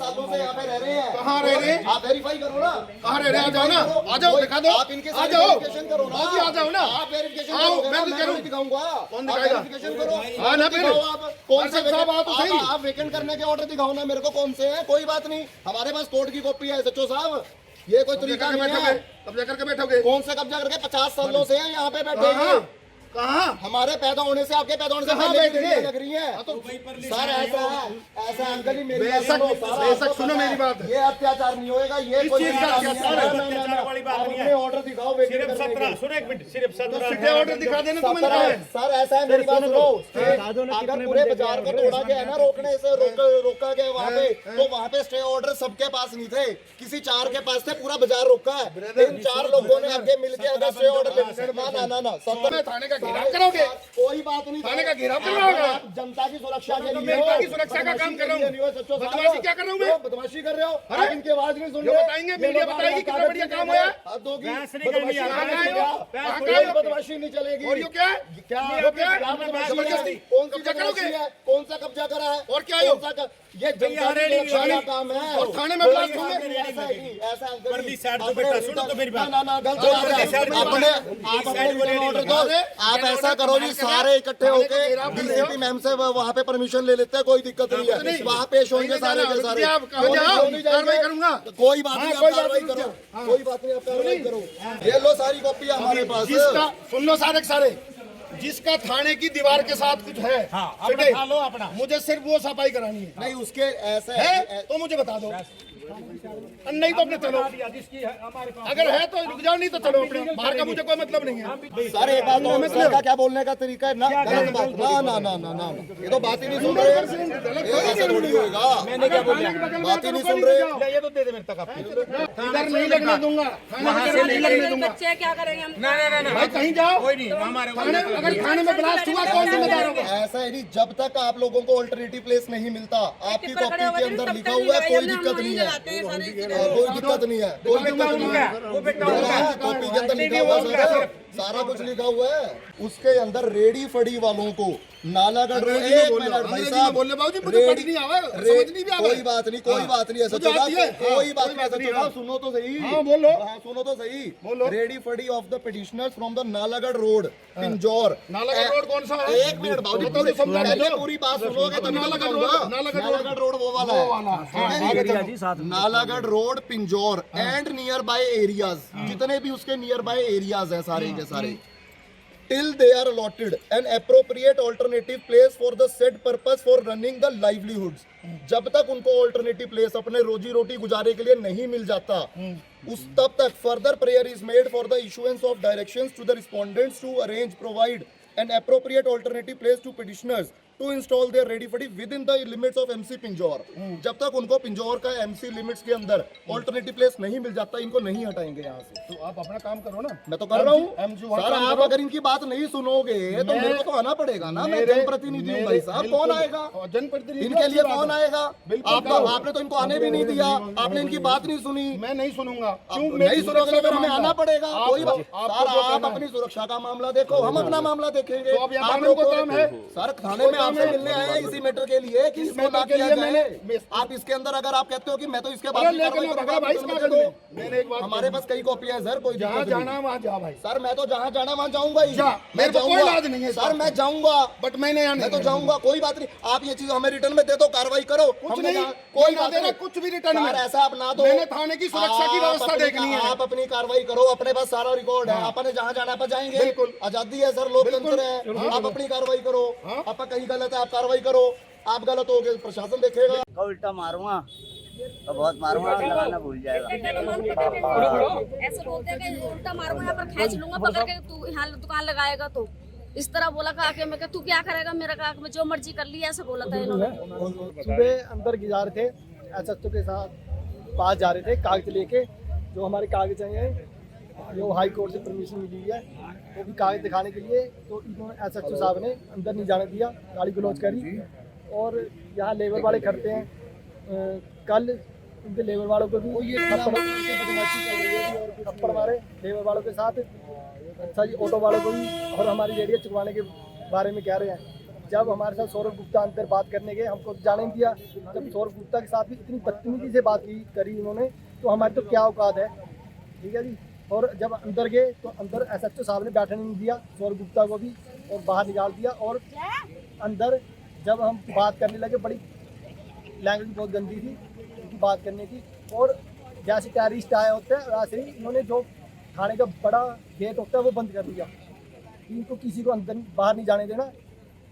सालों से यहाँ पे रह रहे हैं। कहाँ रह रहे हैं? आप वेरीफाई करो ना। कहाँ रह रहे हैं? आ जाओ ना, आ जाओ, दिखा दो। आप इनके आ साथ जाओ, वेरिफिकेशन करो ना। आ जाओ ना। आप वेरिफिकेशन आओ, करोगे मैं ना, भी मैं करूँ। नहीं दिखाऊंगा। कौन आप दिखाएगा? वेरिफिकेशन करो। हाँ ना, फिर दिखाओ आप कौन से साहब, आओ तो सही। आप वेकेंट करने के ऑर्डर दिखाओ ना मेरे को, कौन से हैं। कोई बात नहीं, हमारे पास कोर्ट की कॉपी है एसएचओ साहब। ये कोई तरीका नहीं है। कब्जा करके बैठोगे? कौन से कब्जा करके? 50 सालों से हैं यहाँ पे बैठे हैं। कहाँ? हमारे पैदा होने से, आपके पैदा होने से कहाँ पहले की बैठे? डेट लग रही है। तो सर ऐसा है, ऐसा अंकल जी मेरी बात बेशक, सुनो, सारा बेशक आपको सुनो पता है। मेरी बात। ये अत्याचार नहीं होएगा, ये इस कोई चीज़ का अत्याचार अत्याचार नहीं है। है। ना, ना, ना, वाली बात आप नहीं अपने ऑर्डर दिखाओ वेकेंट सिर्फ करने 17 के। सुनो एक मिनट, सिर्फ 17 सीधे ऑर्डर दिखा देना तो मैंने कहा है। सर ऐसा है, मेरी बात सुनो। अगर पूरे बाजार को तोड़ा गया है ना, रोकने से रोका गया वहाँ पे, तो वहाँ पे स्टे ऑर्डर सबके पास नहीं थे, किसी 4 के पास थे। पूरा बाजार रोका है, इन 4 लोगों ने आगे मिलके अगर स्टे ऑर्डर ले। ना ना मैं थाने का घेराव करोगे? कोई बात नहीं, थाने का घेराव करना होगा। आप जनता की सुरक्षा के लिए जनता की सुरक्षा का काम कर रहा हूँ। बदमाशी क्या कर रहा हूँ मैं? बदमाशी कर रहे हो आप, इनकी आवाज नहीं सुन जो रहे। बताएंगे, मीडिया बताएगी कितना बढ़िया काम हुआ है। बहस नहीं करनी है। बदमाशी नहीं चलेगी। और ये क्या है? क्या ये क्या है? क्या बदमाशी जबरदस्ती? है? कौन सी कब्जा बदमाशी करोगे? है? कौन सा कब्जा करा है? और क्या है? कौन सा ये जनता की सुरक्षा का काम है। और थाने में ब्लास्ट होंगे। ऐसा ही, ऐसा अंकल परली जी, साइड तो अपने बेटा सुनो तो मेरी बात। ना ना गलत बात है। अपने आप अपने रिटर्न ऑर्डर दो। आप ऐसा करो जी, सारे इकट्ठे होके डीसीपी मैम से वहाँ पे परमिशन ले लेते हैं, कोई दिक्कत नहीं है। वहाँ पेश होंगे सारे के सारे। आप कहो जाओ, कार्रवाई करूंगा। कोई बात नहीं, आप कार्रवाई करो। कोई बात नहीं, आप कार्रवाई करो। ये लो सारी कॉपी हमारे पास। जिसका सुन लो सारे के सारे, जिसका थाने की दीवार के साथ कुछ है, अपना खा लो अपना। मुझे सिर्फ वो सफाई करानी है। नहीं उसके ऐसे है तो मुझे बता दो, नहीं तो अपने चलो। अगर है तो रुक जाओ, नहीं तो चलो अपने। बाहर का मुझे कोई मतलब नहीं है। सर एक बात तो सर का क्या बोलने का तरीका है ना, गलत बात। ना ना ना ना ना, ये तो बात ही नहीं सुन रहे। ये ऐसा थोड़ी होगा। मैंने क्या बोला? बात ही नहीं सुन रहे। ये तो दे दे मेरे तक आप। इधर नहीं लगने दूंगा, थाने में नहीं लगने दूंगा। बच्चे क्या करेंगे हम? ना भाई कहीं जाओ, कोई नहीं हमारे थाने अगर थाने में ब्लास्ट हुआ कौन जिम्मेदार होगा? ऐसा है नहीं, जब तक आप लोगों को अल्टरनेटिव प्लेस नहीं मिलता, आपकी कॉपी के अंदर लिखा हुआ है, कोई दिक्कत नहीं है। कोई दिक्कत नहीं है, कोई दिक्कत नहीं है। कॉपी के अंदर लिखा हुआ है सर, सारा कुछ लिखा हुआ है। उसके अंदर रेडी फड़ी वालों को नालागढ़ रोड, एक मिनट भाई साहब, बोलने बाबू जी मुझे पढ़ नहीं आवे, समझ नहीं भी आवे। कोई बात नहीं, कोई बात नहीं, ऐसा मुझे आती है। कोई बात नहीं, ऐसा सुनो तो सही। हाँ, बोलो। हाँ, सुनो तो सही। बोलो। रेडी फड़ी of the petitioners from the Nalagarh road, Pinjore. Nalagarh road कौन सा है? एक मिनट बाबू जी, बताओ तो समझा पहले दो। पूरी बात सुनोगे तो नालागढ़ नालागढ़ रोड, नालागढ़ रोड वो वाला है। Nalagarh road Pinjore and near by areas, जितने भी उसके नियर बाय एरियाज हैं सारे के सारे, till they are allotted an appropriate alternative place for the said purpose for running the livelihoods। जब तक उनको ऑल्टरनेटिव प्लेस अपने रोजी रोटी गुजारे के लिए नहीं मिल जाता, उस तब तक further prayer is made for the issuance of directions to the respondents to arrange provide an appropriate alternative place to petitioners to install their ready fuddy within the limits of MC Pinjore. जब तक उनको पिंजौर का MC limits के अंदर alternative place नहीं मिल जाता, इनको नहीं हटाएंगे यहाँ से। तो आप अपना काम करो ना। मैं तो कर रहा हूँ सर, आप अगर इनकी बात नहीं सुनोगे तो मेरे को तो आना पड़ेगा ना। मैं जनप्रतिनिधि हूँ भाई साहब, कौन आएगा जनप्रतिनिधि इनके लिए? कौन आएगा? आपने तो इनको आने भी नहीं दिया, आपने इनकी बात नहीं सुनी। मैं नहीं सुनूंगा। नहीं सुनोगे तो फिर हमें आना पड़ेगा। कोई बात सर, आप अपनी सुरक्षा का मामला देखो, हम अपना मामला देखेंगे। आप लोग को काम है सर, थाने में आपसे मिलने आए हैं इसी मैटर के लिए कि इसको ना किया जाए। आप इसके अंदर अगर आप कहते हो कि मैं तो इसके बाद हमारे पास कई कॉपियां हैं सर, कोई जहाँ जाना वहाँ जा भाई। सर, मैं तो जहाँ जाना वहाँ जाऊंगा ही। मेरे को कोई लाज नहीं है सर, मैं जाऊंगा, बट मैंने मैं तो जाऊंगा, कोई बात नहीं। आप ये चीज हमें रिटर्न में दे दो, कार्रवाई करो। कुछ नहीं, कोई ना देना कुछ भी रिटर्न में। ऐसा आप ना दो। मैंने थाने की सुरक्षा की व्यवस्था देखनी है। आप अपनी कार्रवाई करो, अपने पास सारा रिकॉर्ड है। अपने जहाँ जाना आप जाएंगे, बिल्कुल आजादी है सर, लोकतंत्र है। आप अपनी कार्रवाई करो। आप कहीं गलत है, आप कार्रवाई करो। आप गलत हो गए, प्रशासन देखेगा। उल्टा मारूंगा तो बहुत मारूंगा, लगाना भूल जाएगा। ऐसे बोलते हैं कि उल्टा मारूंगा, यहाँ पर खींच लूंगा पकड़ के, तू यहाँ दुकान लगाएगा तो इस तरह बोला। कहा कि मैं तू क्या करेगा, मेरा कहा मैं जो मर्जी कर ली, ऐसा बोला था इन्होंने। सुबह अंदर जा रहे थे, एसएचओ के साथ पास जा रहे थे, कागज लेके। जो हमारे कागज हैं, जो हाई कोर्ट से परमिशन मिली है, वो भी कागज दिखाने के लिए, तो इन्होंने एसएचओ साहब ने अंदर नहीं जाने दिया, गाली गलौज करी। और यहाँ लेबर वाले खड़ते हैं, कल उनके लेबर वालों को भी थप्पड़ मारे लेबर वालों के साथ। अच्छा जी, ऑटो वालों को भी, और हमारी रेडियो चुकवाने के बारे में कह रहे हैं। जब हमारे साथ सौरभ गुप्ता अंदर बात करने गए, हमको जाने नहीं दिया। जब सौरभ गुप्ता के साथ भी इतनी बदतमीजी से बात करी इन्होंने, तो हमारी तो क्या औकात है, ठीक है जी। और जब अंदर गए तो अंदर SHO साहब ने बैठने नहीं दिया सौरभ गुप्ता को भी, और बाहर निकाल दिया। और अंदर जब हम बात करने लगे, बड़ी लैंग्वेज बहुत गंदी थी उनकी बात करने की। और जैसे टेररिस्ट आए होते हैं वैसे ही इन्होंने जो थाने का बड़ा गेट होता है वो बंद कर दिया। इनको किसी को अंदर बाहर नहीं जाने देना,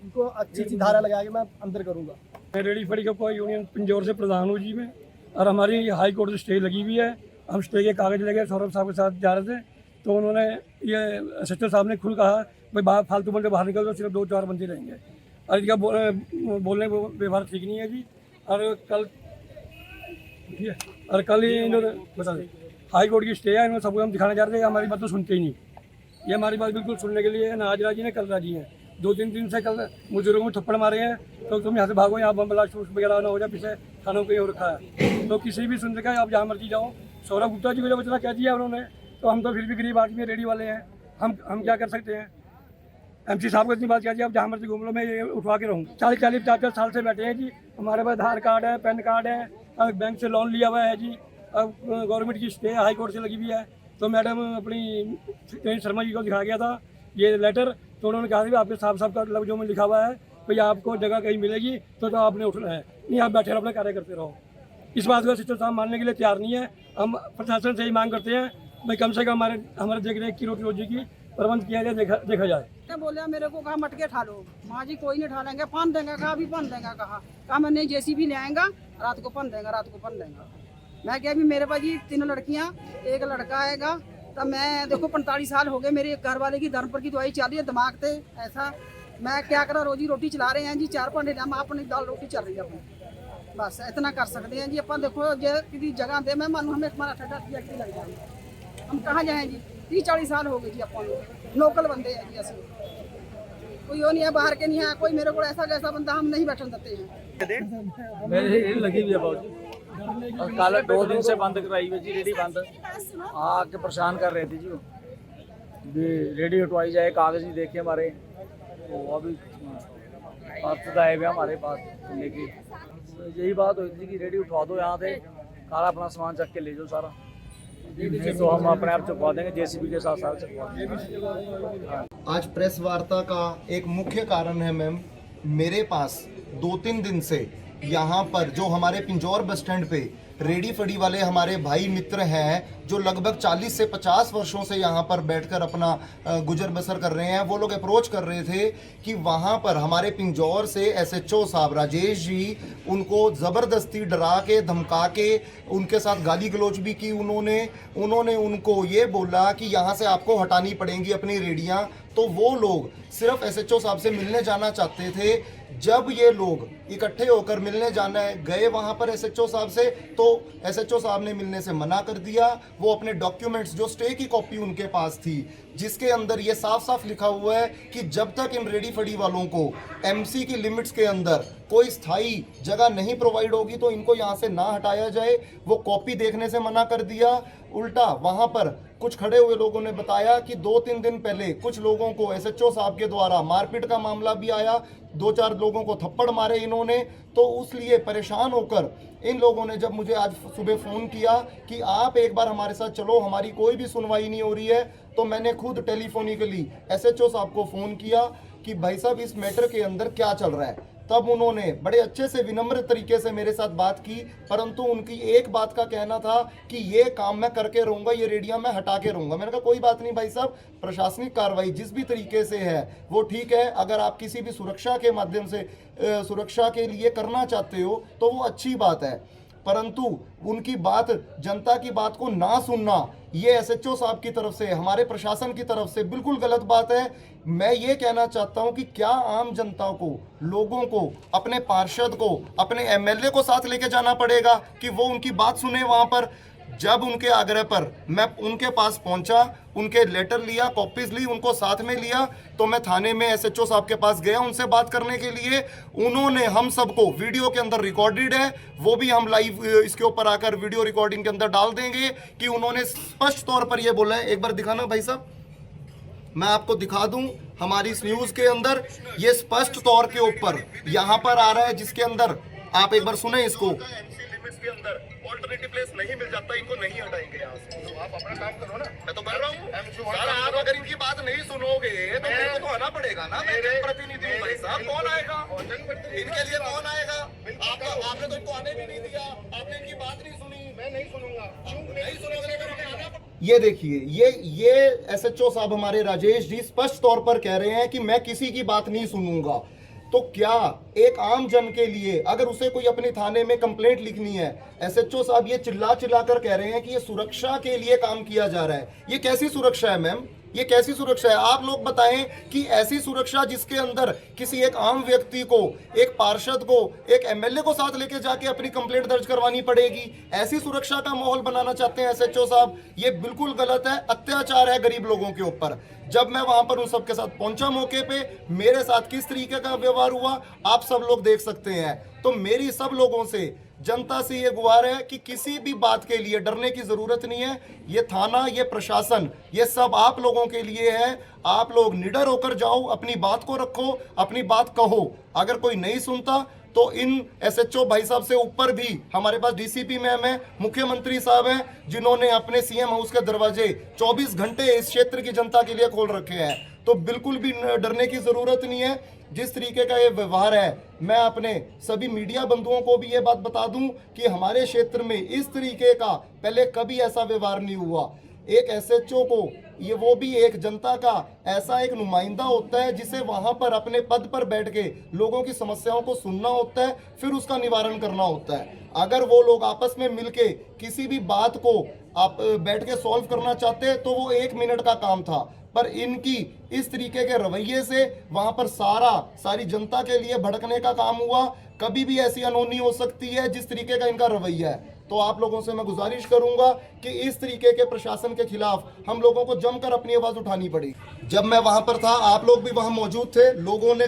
इनको अच्छी धारा लगा के मैं अंदर करूँगा। मैं रेडी फड़ी का यूनियन पिंजौर से प्रधान हूँ जी मैं, और हमारी हाई कोर्ट से स्टे लगी हुई है। हम स्टे के कागज़ लेके सौरभ साहब के साथ जा रहे थे, तो उन्होंने ये SHO साहब ने खुद कहा भाई बाहर फालतू बंदे बाहर निकल दो, सिर्फ 2-4 बंदे रहेंगे। और इनका बोलने व्यवहार ठीक नहीं है जी। और कल ही इन्होंने बता दें हाई कोर्ट की स्टे है, इन्होंने सबको हम दिखाना चाह रहे थे, हमारी बात तो सुनते ही नहीं। ये हमारी बात बिल्कुल सुनने के लिए ना आज राजी हैं कल राजी हैं। 2-3 दिन से कल मुजरिमों में थप्पड़ मारे हैं, तो तुम यहाँ से भागो, यहाँ बम ब्लास्ट वगैरह ना हो जाए, पीछे थानों पे हो रखा है। तो किसी भी सुन सका आप जहाँ मर्जी जाओ। सौरभ गुप्ता जी को जब इतना कह दिया उन्होंने, तो हम तो फिर भी गरीब आदमी रेडी वाले हैं, हम क्या कर सकते हैं। MC साहब को इतनी बात कह दी, आप जहाँ मर्जी घूम लो, मैं ये उठवा के रहूँ। 40-50 साल से बैठे हैं जी, हमारे पास आधार कार्ड है, पैन कार्ड है, बैंक से लोन लिया हुआ है जी। अब गवर्नमेंट की स्टे हाई कोर्ट से लगी हुई है। तो मैडम अपनी शर्मा जी को दिखा गया था ये लेटर, तो उन्होंने कहा कि आपके साफ का लफ्जों में लिखा हुआ है भाई आपको जगह कहीं मिलेगी तो आपने उठना है, नहीं आप बैठे रहो अपना कार्य करते रहो। इस बात को SHO साहब मानने के लिए तैयार नहीं है। हम प्रशासन से ही मांग करते हैं भाई कम से कम हमारे देख रेख की रोटी रोजी की प्रबंध किया जाए, देखा जाए। बोले मेरे को कहा मटके ठा लो, माँ जी कोई नहीं ठा लेंगे, पान देंगे, कहा अभी पान देंगे, कहा मैं नहीं JCB ले आएगा, रात को पान देंगे। मैं क्या, अभी मेरे पास जी 3 लड़कियाँ, 1 लड़का आएगा। तब मैं देखो 45 साल हो गए, मेरे घर वाले की धर्म पर की दवाई चल रही है, दिमाग पे ऐसा मैं क्या करा, रोजी रोटी चला रहे हैं जी। 4 भांडे अपनी दाल रोटी चल रही है अपनी, बस इतना कर सकते हैं जी। अपन देखो जो किसी जगह दे, मैं मानू हमें हमारा ठंडा लग जाए, हम कहाँ जाएँ जी। 30-40 साल हो गए जी, अपन लोकल बंदे हैं जी। असली कोई वो नहीं है, बाहर के नहीं है कोई। मेरे को ऐसा जैसा बंदा हम नहीं बैठने देते हैं। मेरी लगी हुई है बहुत जी, और कल 2 दिन से बंद कराई हुई जी, रेडी बंद आके परेशान कर रहे थे जी। वो रेडी हटवाई जाए, कागज नहीं देखे हमारे, तो अभी अर्थ आए हुए हमारे पास लेके। यही बात हुई थी कि रेडी उठवा दो यहाँ से, सारा अपना सामान चक के ले जाओ सारा, तो हम अपने आप चुकवा देंगे, JCB के साथ चुकवा देंगे। आज प्रेस वार्ता का एक मुख्य कारण है मैम, मेरे पास 2-3 दिन से यहाँ पर जो हमारे पिंजौर बस स्टैंड पे रेडी फड़ी वाले हमारे भाई मित्र हैं, जो लगभग 40 से 50 वर्षों से यहाँ पर बैठकर अपना गुजर बसर कर रहे हैं, वो लोग अप्रोच कर रहे थे कि वहाँ पर हमारे पिंजौर से SHO साहब राजेश जी उनको ज़बरदस्ती डरा के धमका के उनके साथ गाली गलौज भी की। उन्होंने उनको ये बोला कि यहाँ से आपको हटानी पड़ेंगी अपनी रेडियाँ। तो वो लोग सिर्फ SHO साहब से मिलने जाना चाहते थे। जब ये लोग इकट्ठे होकर मिलने जाना गए वहाँ पर SHO साहब से, तो SHO साहब ने मिलने से मना कर दिया। वो अपने डॉक्यूमेंट्स जो स्टे की कॉपी उनके पास थी, जिसके अंदर ये साफ साफ लिखा हुआ है कि जब तक इन रेडी फड़ी वालों को MC की लिमिट्स के अंदर कोई स्थायी जगह नहीं प्रोवाइड होगी तो इनको यहाँ से ना हटाया जाए, वो कॉपी देखने से मना कर दिया। उल्टा वहाँ पर कुछ खड़े हुए लोगों ने बताया कि 2-3 दिन पहले कुछ लोगों को SHO साहब के द्वारा मारपीट का मामला भी आया, 2-4 लोगों को थप्पड़ मारे इन्होंने। तो उस लिए परेशान होकर इन लोगों ने जब मुझे आज सुबह फ़ोन किया कि आप एक बार हमारे साथ चलो, हमारी कोई भी सुनवाई नहीं हो रही है, तो मैंने खुद टेलीफोनिकली SHO साहब को फ़ोन किया कि भाई साहब इस मैटर के अंदर क्या चल रहा है। तब उन्होंने बड़े अच्छे से विनम्र तरीके से मेरे साथ बात की, परंतु उनकी एक बात का कहना था कि ये काम मैं करके रहूँगा, ये रेडियाँ मैं हटा के रहूँगा। मैंने कहा कोई बात नहीं भाई साहब, प्रशासनिक कार्रवाई जिस भी तरीके से है वो ठीक है। अगर आप किसी भी सुरक्षा के माध्यम से सुरक्षा के लिए करना चाहते हो तो वो अच्छी बात है, परंतु उनकी बात, जनता की बात को ना सुनना, ये SHO साहब की तरफ से, हमारे प्रशासन की तरफ से बिल्कुल गलत बात है। मैं ये कहना चाहता हूं कि क्या आम जनता को, लोगों को, अपने पार्षद को, अपने MLA को साथ लेके जाना पड़ेगा कि वो उनकी बात सुने वहां पर? जब उनके आग्रह पर मैं उनके पास पहुंचा, उनके लेटर लिया, कॉपीज ली, उनको साथ में लिया, तो मैं थाने में SHO साहब के पास गया उनसे बात करने के लिए। उन्होंने हम सबको, वीडियो के अंदर रिकॉर्डेड है, वो भी हम लाइव इसके ऊपर आकर वीडियो रिकॉर्डिंग के अंदर डाल देंगे, कि उन्होंने स्पष्ट तौर पर यह बोला है। एक बार दिखाना भाई साहब, मैं आपको दिखा दूं। हमारी इस न्यूज के अंदर ये स्पष्ट तौर के ऊपर यहाँ पर आ रहा है, जिसके अंदर आप एक बार सुने इसको। के अंदर ऑल्टरनेटिव प्लेस नहीं मिल जाता, इनको नहीं हटाएंगे यहाँ से। तो आप अपना काम करो ना, मैं तो कर रहा हूँ सर। आप अगर इनकी बात नहीं सुनोगे तो मेरे को तो आना पड़ेगा ना, मेरे प्रतिनिधि हूँ भाई साहब। कौन आएगा इनके लिए, कौन आएगा? आपने तो इनको आने भी नहीं दिया, आपने इनकी बात नहीं सुनी। मैं नहीं सुनूंगा, नहीं सुनोगे। ये देखिए, ये एसएचओ साहब हमारे राजेश जी स्पष्ट तौर पर कह रहे हैं कि मैं किसी की बात नहीं सुनूंगा। तो क्या एक आम जन के लिए अगर उसे कोई अपने थाने में कंप्लेंट लिखनी है, एसएचओ साहब ये चिल्ला कर कह रहे हैं कि ये सुरक्षा के लिए काम किया जा रहा है। ये कैसी सुरक्षा है मैम? ये कैसी सुरक्षा है? आप लोग बताएं कि ऐसी सुरक्षा जिसके अंदर किसी एक आम व्यक्ति को, एक पार्षद को, एक एमएलए को साथ लेके जाके अपनी कंप्लेंट दर्ज करवानी पड़ेगी, ऐसी सुरक्षा का माहौल बनाना चाहते हैं एसएचओ साहब। ये बिल्कुल गलत है, अत्याचार है गरीब लोगों के ऊपर। जब मैं वहां पर उन सबके साथ पहुंचा मौके पे, मेरे साथ किस तरीके का व्यवहार हुआ आप सब लोग देख सकते हैं। तो मेरी सब लोगों से, जनता से ये गुहार है कि किसी भी बात के लिए डरने की जरूरत नहीं है। ये थाना, ये प्रशासन, ये सब आप लोगों के लिए है। आप लोग निडर होकर जाओ, अपनी बात को रखो, अपनी बात कहो। अगर कोई नहीं सुनता तो इन एसएचओ भाई साहब से ऊपर भी हमारे पास डीसीपी मैम है, मुख्यमंत्री साहब हैं, जिन्होंने अपने सीएम हाउस के दरवाजे 24 घंटे इस क्षेत्र की जनता के लिए खोल रखे हैं। तो बिल्कुल भी डरने की जरूरत नहीं है। जिस तरीके का ये व्यवहार है, मैं अपने सभी मीडिया बंधुओं को भी ये बात बता दूं कि हमारे क्षेत्र में इस तरीके का पहले कभी ऐसा व्यवहार नहीं हुआ। एक एसएचओ को, ये वो भी एक जनता का ऐसा एक नुमाइंदा होता है जिसे वहां पर अपने पद पर बैठ के लोगों की समस्याओं को सुनना होता है, फिर उसका निवारण करना होता है। अगर वो लोग आपस में मिलके किसी भी बात को आप बैठ के सॉल्व करना चाहते तो वो 1 मिनट का काम था, पर इनकी इस तरीके के रवैये से वहां पर सारी जनता के लिए भड़कने का काम हुआ। कभी भी ऐसी अनहोनी हो सकती है जिस तरीके का इनका रवैया है। तो आप लोगों से मैं गुजारिश करूंगा कि इस तरीके के प्रशासन के खिलाफ हम लोगों को जमकर अपनी आवाज उठानी पड़ेगी। जब मैं वहां पर था, आप लोग भी वहां मौजूद थे, लोगों ने